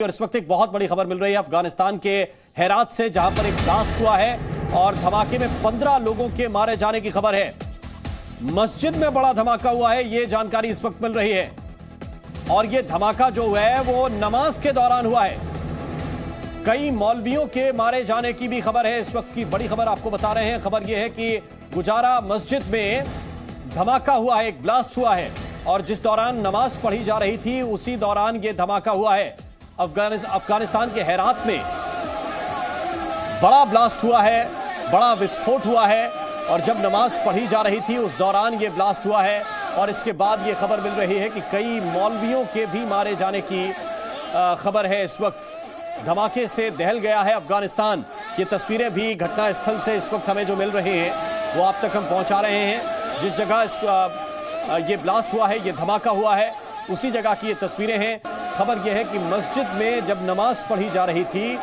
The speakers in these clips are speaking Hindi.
और इस वक्त एक बहुत बड़ी खबर मिल रही है अफगानिस्तान के हेरात से, जहां पर एक ब्लास्ट हुआ है और धमाके में 15 लोगों के मारे जाने की खबर है। मस्जिद में बड़ा धमाका हुआ है, यह जानकारी इस वक्त मिल रही है। और यह धमाका जो है वो नमाज के दौरान हुआ है। कई मौलवियों के मारे जाने की भी खबर है। इस वक्त की बड़ी खबर आपको बता रहे हैं। खबर यह है कि गुजारा मस्जिद में धमाका हुआ है, एक ब्लास्ट हुआ है, और जिस दौरान नमाज पढ़ी जा रही थी उसी दौरान यह धमाका हुआ है। अफगानिस्तान के हेरात में बड़ा ब्लास्ट हुआ है, बड़ा विस्फोट हुआ है, और जब नमाज पढ़ी जा रही थी उस दौरान ये ब्लास्ट हुआ है। और इसके बाद ये खबर मिल रही है कि कई मौलवियों के भी मारे जाने की खबर है। इस वक्त धमाके से दहल गया है अफगानिस्तान। ये तस्वीरें भी घटनास्थल से इस वक्त हमें जो मिल रही हैं वो आप तक हम पहुंचा रहे हैं। जिस जगह ये ब्लास्ट हुआ है, ये धमाका हुआ है, उसी जगह की ये तस्वीरें हैं। खबर यह है कि मस्जिद में जब नमाज पढ़ी जा रही थी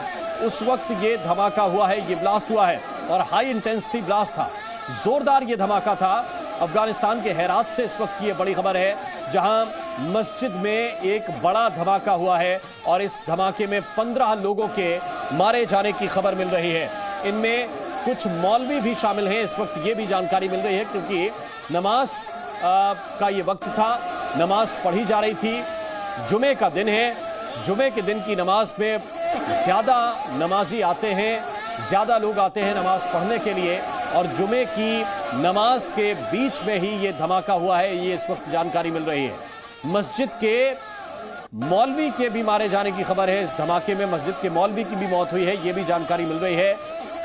उस वक्त ये धमाका हुआ है, ये ब्लास्ट हुआ है, और हाई इंटेंसिटी ब्लास्ट था, जोरदार ये धमाका था। अफगानिस्तान के हेरात से इस वक्त की ये बड़ी खबर है, जहां मस्जिद में एक बड़ा धमाका हुआ है और इस धमाके में 15 लोगों के मारे जाने की खबर मिल रही है। इनमें कुछ मौलवी भी शामिल हैं, इस वक्त ये भी जानकारी मिल रही है, क्योंकि नमाज का ये वक्त था, नमाज पढ़ी जा रही थी। जुमे का दिन है, जुमे के दिन की नमाज में ज्यादा नमाजी आते हैं, ज्यादा लोग आते हैं नमाज पढ़ने के लिए, और जुमे की नमाज के बीच में ही ये धमाका हुआ है, ये इस वक्त जानकारी मिल रही है। मस्जिद के मौलवी के भी मारे जाने की खबर है। इस धमाके में मस्जिद के मौलवी की भी मौत हुई है, ये भी जानकारी मिल रही है।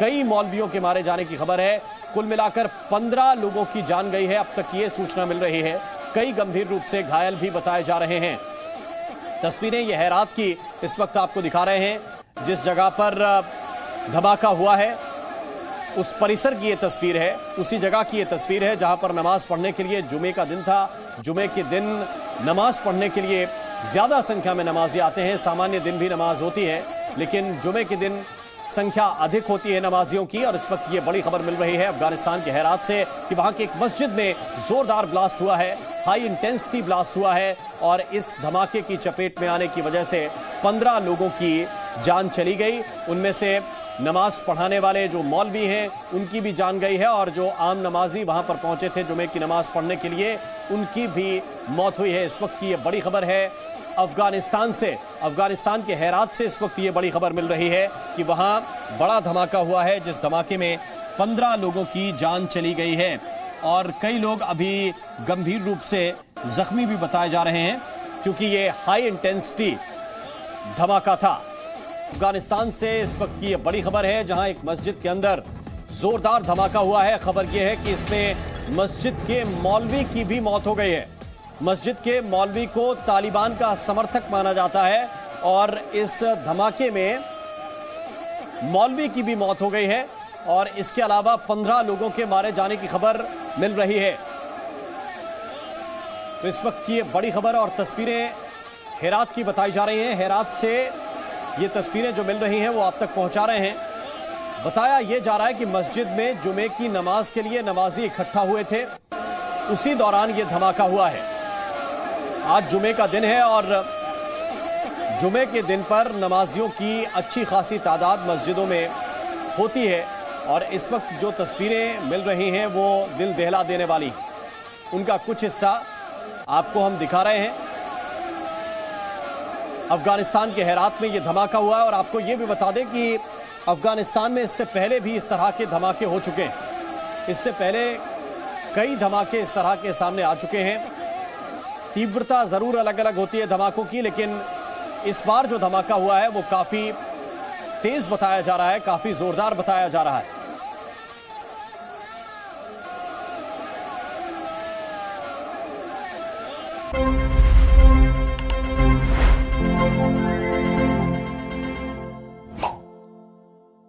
कई मौलवियों के मारे जाने की खबर है। कुल मिलाकर 15 लोगों की जान गई है, अब तक ये सूचना मिल रही है। कई गंभीर रूप से घायल भी बताए जा रहे हैं। तस्वीरें ये हेरात की इस वक्त आपको दिखा रहे हैं। जिस जगह पर धमाका हुआ है उस परिसर की ये तस्वीर है, उसी जगह की ये तस्वीर है जहां पर नमाज पढ़ने के लिए, जुमे का दिन था, जुमे के दिन नमाज पढ़ने के लिए ज्यादा संख्या में नमाजी आते हैं। सामान्य दिन भी नमाज होती है, लेकिन जुमे के दिन संख्या अधिक होती है नमाजियों की। और इस वक्त ये बड़ी खबर मिल रही है अफगानिस्तान के हेरात से कि वहां के एक मस्जिद में जोरदार ब्लास्ट हुआ है, हाई इंटेंसिटी ब्लास्ट हुआ है, और इस धमाके की चपेट में आने की वजह से 15 लोगों की जान चली गई। उनमें से नमाज पढ़ाने वाले जो मौलवी हैं उनकी भी जान गई है, और जो आम नमाजी वहां पर पहुंचे थे जुमे की नमाज पढ़ने के लिए उनकी भी मौत हुई है। इस वक्त की ये बड़ी खबर है अफगानिस्तान से, अफगानिस्तान के हेरात से इस वक्त ये बड़ी खबर मिल रही है कि वहां बड़ा धमाका हुआ है, जिस धमाके में 15 लोगों की जान चली गई है, और कई लोग अभी गंभीर रूप से जख्मी भी बताए जा रहे हैं, क्योंकि ये हाई इंटेंसिटी धमाका था। अफगानिस्तान से इस वक्त की ये बड़ी खबर है, जहां एक मस्जिद के अंदर जोरदार धमाका हुआ है। खबर यह है कि इसमें मस्जिद के मौलवी की भी मौत हो गई है। मस्जिद के मौलवी को तालिबान का समर्थक माना जाता है, और इस धमाके में मौलवी की भी मौत हो गई है, और इसके अलावा 15 लोगों के मारे जाने की खबर मिल रही है। तो इस वक्त की ये बड़ी खबर और तस्वीरें हेरात की बताई जा रही हैं। हेरात से ये तस्वीरें जो मिल रही हैं वो आप तक पहुंचा रहे हैं। बताया ये जा रहा है कि मस्जिद में जुमे की नमाज के लिए नमाजी इकट्ठा हुए थे, उसी दौरान ये धमाका हुआ है। आज जुमे का दिन है, और जुमे के दिन पर नमाजियों की अच्छी खासी तादाद मस्जिदों में होती है, और इस वक्त जो तस्वीरें मिल रही हैं वो दिल दहला देने वाली। उनका कुछ हिस्सा आपको हम दिखा रहे हैं। अफगानिस्तान के हेरात में ये धमाका हुआ है, और आपको ये भी बता दें कि अफगानिस्तान में इससे पहले भी इस तरह के धमाके हो चुके हैं। इससे पहले कई धमाके इस तरह के सामने आ चुके हैं। तीव्रता जरूर अलग अलग होती है धमाकों की, लेकिन इस बार जो धमाका हुआ है वो काफी तेज बताया जा रहा है, काफी जोरदार बताया जा रहा है।